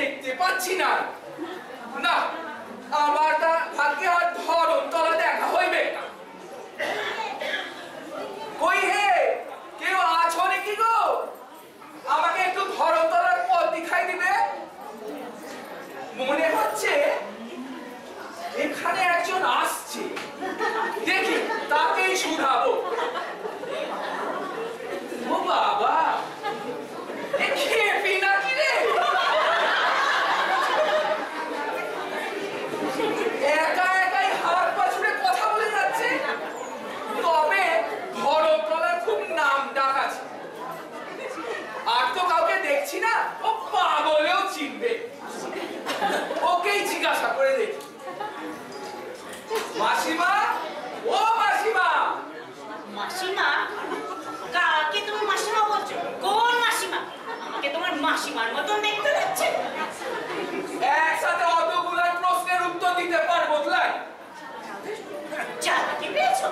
দেখতে পাচ্ছি না। না, আমার তা ভাগ্যে আর ধরমতলা দেখা হইবে না। কই হে, কেউ আছো নাকি গো? আমাকে একটু ধরমতলার পথ দেখাই দিবে। মনে হচ্ছে এখানে একজন আসছে, দেখি তাকেই শুধাবো। ও বাবা, এ খেপি নাকি রে? একা একাই হাত পা ছুড়ে কথা বলে যাচ্ছে। তবে ধরমতলার খুব নাম ডাক আছে। আর তো কাউকে দেখছি না, ও পাগলেও চিনবে। ওকেই জিজ্ঞাসা করে দেখি। মাসিমা, ও মাসিমা। মাসিমা? কাকে তুমি মাসিমা বলছো? কোন মাসিমা? আমাকে তোমার মাসিমার মতন দেখতে যাচ্ছে? একসাথে অতগুলো প্রশ্নের উত্তর দিতে পারবো লাই? চালাকি পেয়েছো?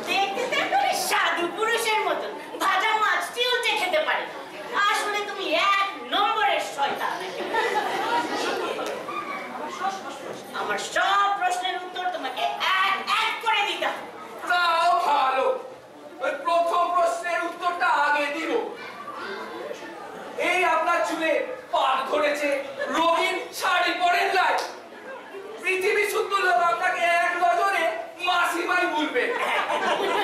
দেখতে তো একেবারে সাধু পুরুষের মতন, ভাজা মাছটি উল্টে খেতে পারে। আসলে তুমি এক নম্বরের শয়তান। আমার সব প্রশ্নের উত্তর তোমাকে এক এক করে দিতে হবে। তাও ভালো, ওই প্রথম প্রশ্নের উত্তরটা আগে দিব। এই আপনার চুলে পাক ধরেছে, রঙিন শাড়ি পরেন লাই। পৃথিবী সুন্দর লোক আপনাকে এক নজরে মাসিমাই বলবে।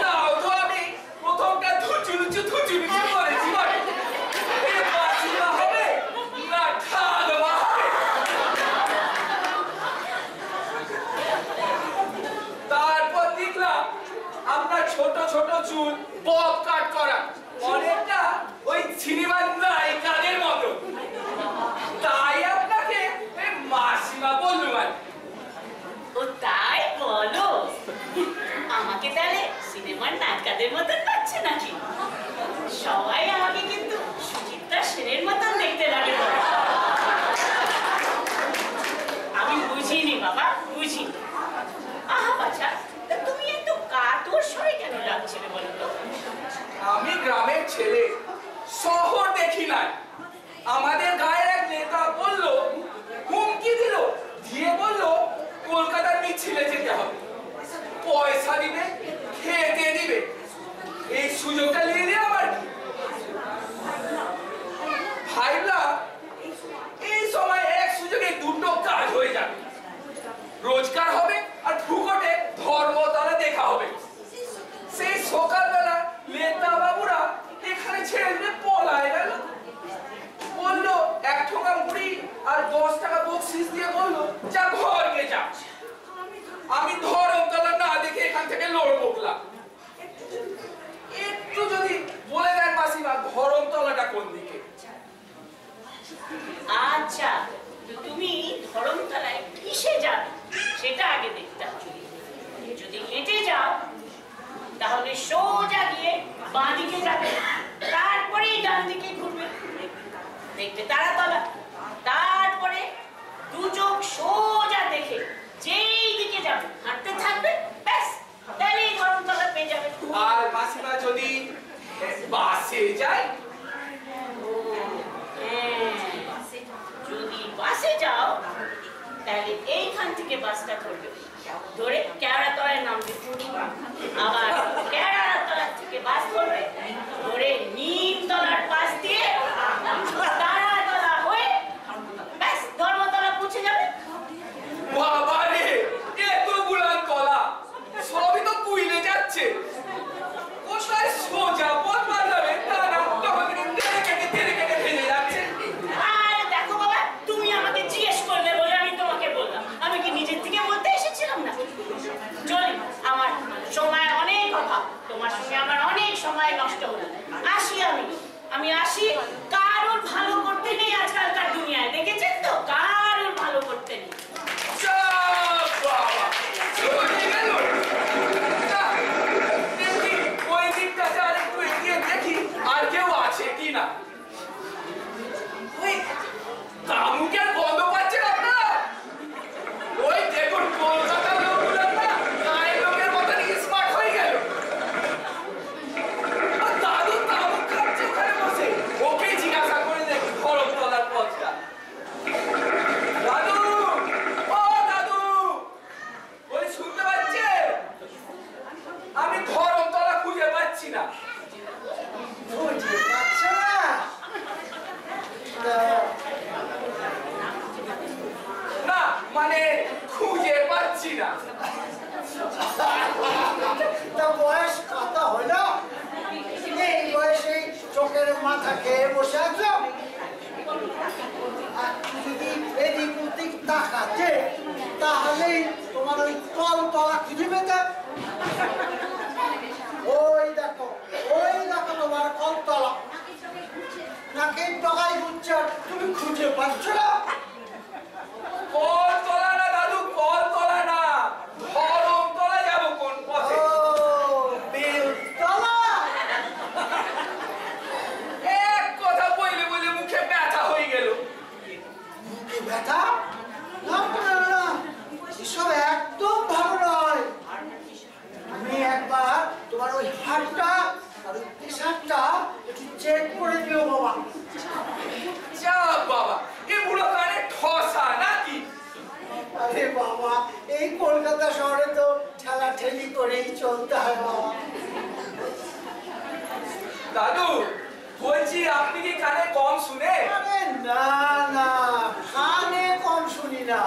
তাও তো আমি প্রথমটা ধুচুলুচু করেছি। মাসিমা হবে না ঠাকুমা হবে? তারপর দেখলাম আপনার ছোট ছোট চুল বব কাট করা, অনেকটা ওই সিনেমার নায়িকাদের মতো। তাই আপনাকে মাসিমা বললুম। ও তাই বলো? আমাকে তাহলে সিনেমার নায়িকাদের মতন লাগছে নাকি? সবাই আমাকে কিন্তু সুচিত্রা সেনের মতন দেখতে লাগে। আমি বুঝিনি বাবা, বুঝিনি। আহা বাছা, তুমি একটু কাতর স্বরে কেন লাগছিলে বলো তো? আমি গ্রামের ছেলে, শহর দেখি নাই। আমাদের গায়ের এক নেতা বলল, হুমকি দিল, দিয়ে বলল কলকাতার মিছিলে যেতে হবে, পয়সা দিবে, খেতে দিবে। এই সুযোগটা নিয়ে নিয়ে আমার ভাইবলাম এই সময় এক সুযোগে দুটো কাজ হয়ে যাবে। রোজগার হবে আর ফুকটে ধর্মতলা দেখা হবে। সেই সকালবেলা নেতা বাবুরা এখানে ছেড়ে দিলে পলায় গেল। বললো 1 ঠোঙা মুড়ি আর 10 টাকা বকশিস দিয়ে বললো যা ঘরকে যা। আমি ধরমতলা না দেখে এখান থেকে লড়বো। একটু যদি বলে দেন মাসিমা, ধরমতলাটা কোন দিকে? আচ্ছা, তুমি ধরমতলায় কিসে যাবে সেটা আগে দেখতে হবে। যদি হেঁটে যাও তাহলে সোজা গিয়ে বাঁ দিকে যাবে, তারপরেই ডান দিকে ঘুরবে, দেখবে তারাতলা। তারপরে দু চোখ সোজা দেখে যেই দিকে যাবে হাঁটতে থাকবে, ব্যাস তাহলেই ধরমতলা পেয়ে যাবে। আর মাসিমা যদি বাসে যায়? যদি বাসে যাও তাহলে এইখান থেকে বাসটা ধরবে, ধরে কেওড়াতলায় নামবে। আবার কেওড়াতলা থেকে বাস ধরবে, ধরে নিমতলার পাশ দিয়ে তারাতলা হয়ে ব্যাস ধর্মতলা পৌঁছে যাবে। বাবা রে, এতগুলা তলা, সবই তো কুইলে যাচ্ছে। কোথায় সোজা পথ বাঁধাবে তা না, তখন তেরে কেটে ভেঙে যাচ্ছে। দেখো বাবা, তুমি আমাকে জিজ্ঞেস করলে বলে আমি তোমাকে বললাম। আমি কি নিজের থেকে বলতে এসেছিলাম না? চলি, আমার সময় অনেক অভাব, তোমার সঙ্গে আমার অনেক সময় নষ্ট হলো। আসি আমি পাচ্ছি না। তা বয়স কত হলো? এই বয়সে চোখের মাথা খেয়ে বসে আছো। যদি এদিক ওদিক তাকাতে তাহলেই তোমার ওই তলা খুঁজে পেতে। ওই দেখো তোমার কলতলা। নাকি ডগাই ঘুরছে, তুমি খুঁজে পাচ্ছ না? কলতলা না দাদু, কলতলা না, ধরমতলা যাবো কোন পথে? বেলতলা। এক কথা বইলে বইলে মুখে ব্যথা হয়ে গেল। মুখে ব্যথা? না, এসব একদম ভালো নয়। তুমি একবার তোমার ওই হাতটা আর ওই প্রেশারটা একটু চেক করে দিও বাবা। যা বাবা, এ বুড়ো কানে ঠসা নাকি? আরে বাবা, এই কলকাতা শহরে তো ঠেলাঠেলি করেই চলতে হয় বাবা। দাদু বলছি, আপনি কি কানে কম শুনে? আরে না না, কানে কম শুনি না।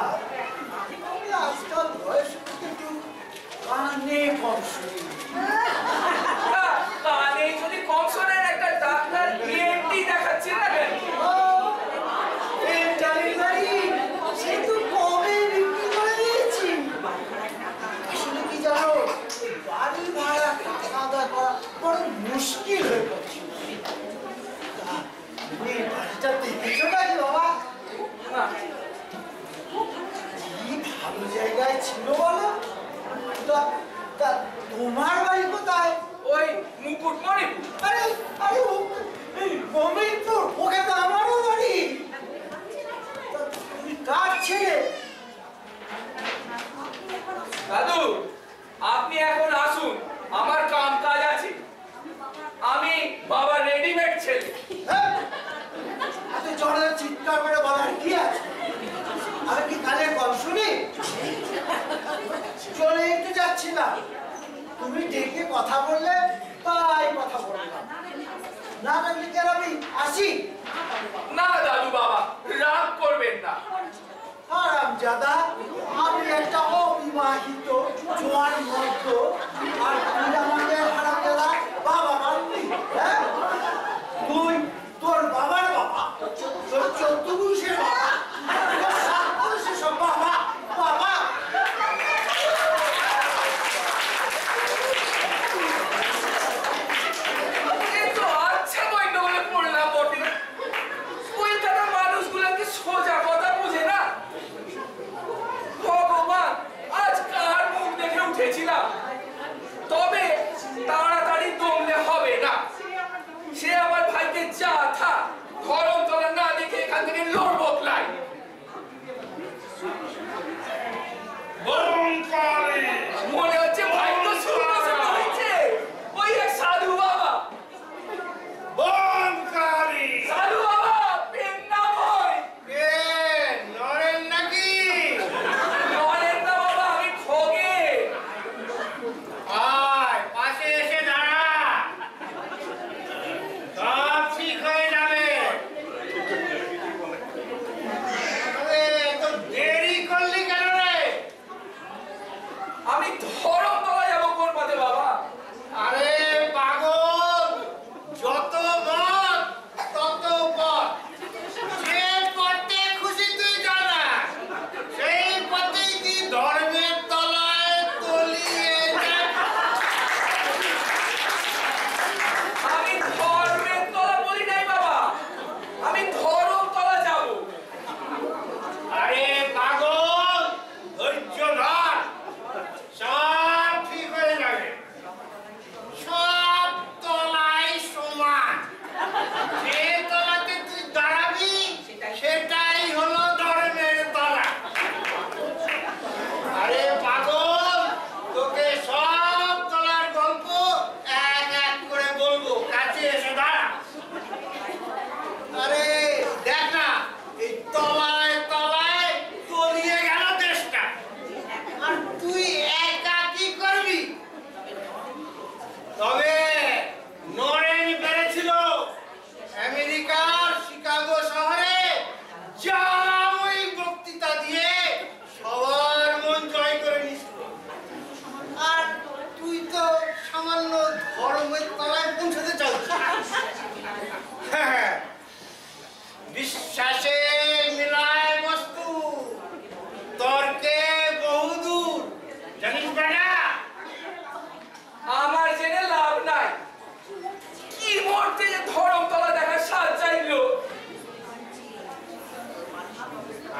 আমি আজকাল বয়স একটু কানে কম শুনি। কানে যদি কম শোনেন, একটা ডাক্তার ENT দেখাচ্ছেন না কেন? সে তো কবে বিক্রি করে দিয়েছি। আসলে কি জানো, বাড়ি ভাড়া টাকা আদায় করা বড় মুশকিল হয়ে পড়ছে। তুমি বাড়িটা দেখেছো নাকি বাবা? না। কি ভালো জায়গায় ছিল বলো? তা তোমার বাড়ি কোথায়? ওই মুকুটমণিপুর। আরে আরে মমিনপুর, ওকে তো আমারও বাড়ি। তুমি কার ছেলে? দাদু আপনি এখন আসুন, আমার কাম কাজ আছে। আমি বাবার রেডিমেড ছেলে। এত জোরে চিৎকার করে বলার কি আছে? আমি কি কানে কম শুনি? চলে একটু যাচ্ছিলাম, তুমি ডেকে কথা বললে তাই কথা বললাম। না থাকলে কেন আমি আসি? না দাদু বাবা, রাগ করবেন না। হারামজাদা, আমি একটা অবিবাহিত জোয়ান মদ্য, আর তুই আমাকে হারামজাদা বাবা মানবি? হ্যাঁ, তুই তোর বাবার বাবা, তোর 14 পুরুষের বাবা, তোর 7 পুরুষের সব বাবা বাবা। এই তো আচ্ছা গন্ডগোলে পড়লাম বটে। কলকাতার মানুষগুলো কি সোজা কথা বুঝে না? ভগবান, আজ কার মুখ দেখে উঠেছিলাম। তবে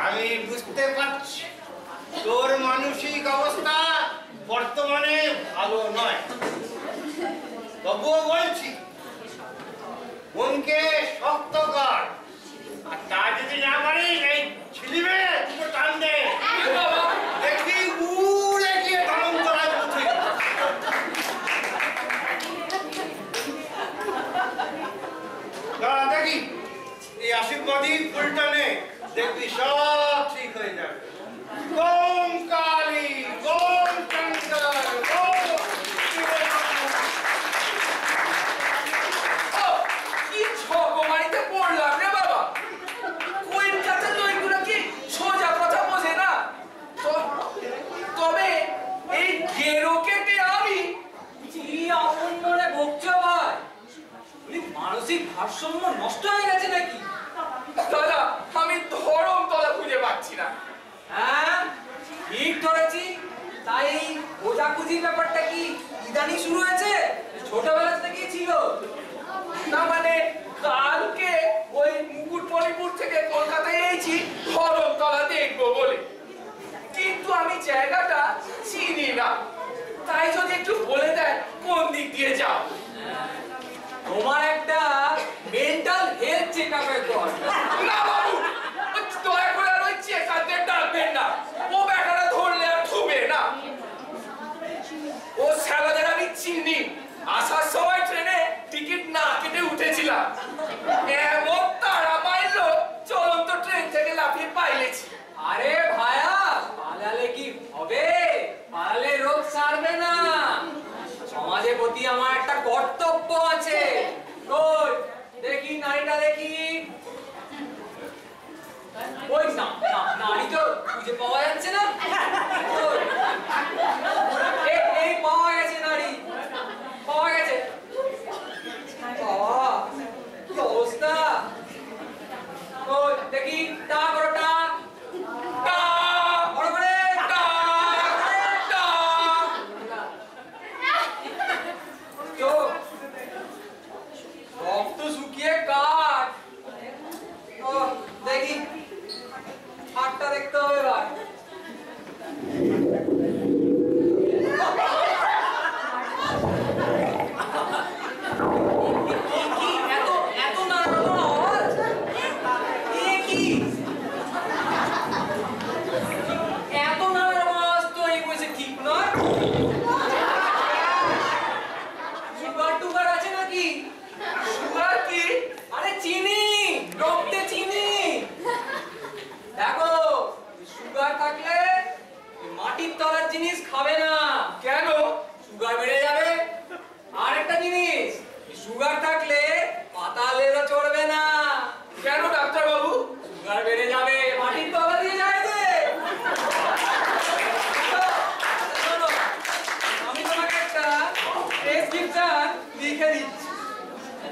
আমি বুঝতে পারছি তোর মানসিক অবস্থা বর্তমানে ভালো নয়, তবুও বলছি মনকে শক্ত কর, আর তা যদি না পারিস এই ছিলিবে দুটো টান দে, দেখবি উড়ে গিয়ে ধর্মতলায় পৌঁছে দেখি এই আশীর্বাদী ফুলটা নে, দেখবি সব ঠিক হয়ে যাবে। ওম কালী, ওম শঙ্কর, ওম কি ছকমারিতে পড়লাম রে বাবা। কোয়েল কাছে তো এগুলো কি সোজা কথা বোঝে না। তবে এই গেরো কেটে আমি কি আপন মনে বকছো ভাই? মানসিক ভারসাম্য নষ্ট হয়ে গেছে নাকি? দাদা আমি ধরমতলা খুঁজে পাচ্ছি না। হ্যাঁ ঠিক ধরেছি। তাই খোঁজাখুঁজির ব্যাপারটা কি ইদানি শুরু হয়েছে? ছোটবেলা থেকেই ছিল? না মানে কালকে ওই মুকুটমণিপুর থেকে কলকাতায় এসেছি ধরমতলা দেখবো বলে, কিন্তু আমি জায়গাটা চিনি না। তাই যদি একটু বলে দেন কোন দিক দিয়ে যাও। তোমার একটা মেন্টাল হেলথ চেকআপের দরকার। না বাবু, দয়া করে আর ওই চেকারদের ডাকবেন না। ও ব্যাটারা ধরলে আর থুবে না। ও শালাদের আমি চিনি। আসার সময় ট্রেনে টিকিট না কেটে উঠেছিলাম, এমন তারা মারলো চলন্ত ট্রেন থেকে লাফিয়ে পাইলেছি। আরে ভাইয়া, পালালে কি হবে? পালালে রোগ সারবে না। সমাজের প্রতি আমার একটা কর্তব্য আছে। কই দেখি নারীটা, দেখি। ওই না না, নারী তো খুঁজে পাওয়া যাচ্ছে না। কই? এই পাওয়া গেছে নারী, পাওয়া গেছে। বাবা কি অবস্থা! কই দেখি, টা করো, টা টা, বড় করে, টা, টা। চোখ রক্ত শুকিয়ে কাঠ। ও দেখি, হাতটা দেখতে হবে এবার। কি এত এত নাড়ানোর আওয়াজ? এ কি এত নাড়ানোর আওয়াজ? তো এই বয়সে ঠিক নয়। সুগার টুগার আছে নাকি? সুগার কি? আরে চিনি, রক্তে চিনি। দেখো, সুগার থাকলে মাটির তলার জিনিস খাবে না। কেন? সুগার বেড়ে যাবে। আর একটা জিনিস, সুগার থাকলে পাতালেরও চড়বে না। কেন ডাক্তার বাবু? সুগার বেড়ে যাবে, মাটির তলা দিয়ে যায় যে। শোনো, আমি তোমাকে একটা প্রেসক্রিপশন লিখে দিচ্ছি,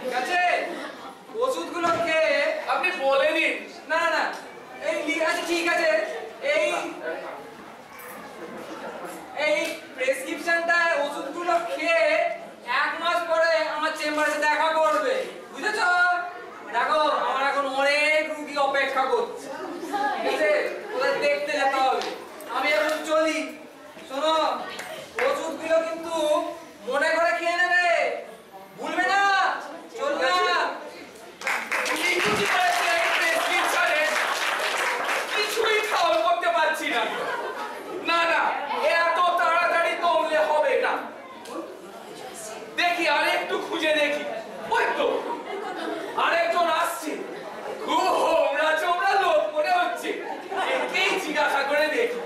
ঠিক আছে? ওষুধগুলো খেয়ে আপনি বলে দিন। না না না, এই আচ্ছা ঠিক আছে, এই প্রেসক্রিপশনটা, ওষুধগুলো খেয়ে 1 মাস পরে আমার চেম্বারে দেখা করবে, বুঝেছো? দেখো আমার এখন অনেক রুগী অপেক্ষা করছে, ঠিক আছে? ওদের দেখতে যেতে হবে। আমি এখন চলি। শোনো, ওষুধগুলো কিন্তু মনে করে খেয়ে নেবে, ভুলবে না, চলবে না। লিখুচি করেছে এই প্রেসক্রিপশনে, কিছুই খাওয়া করতে পারছি না। না না, এত তাড়াতাড়ি কমলে হবে না। দেখি আর একটু খুঁজে দেখি। ওই তো আরেকজন আসছে, খুব হোমরা চোমরা লোক মনে হচ্ছে। একেই জিজ্ঞাসা করে দেখি।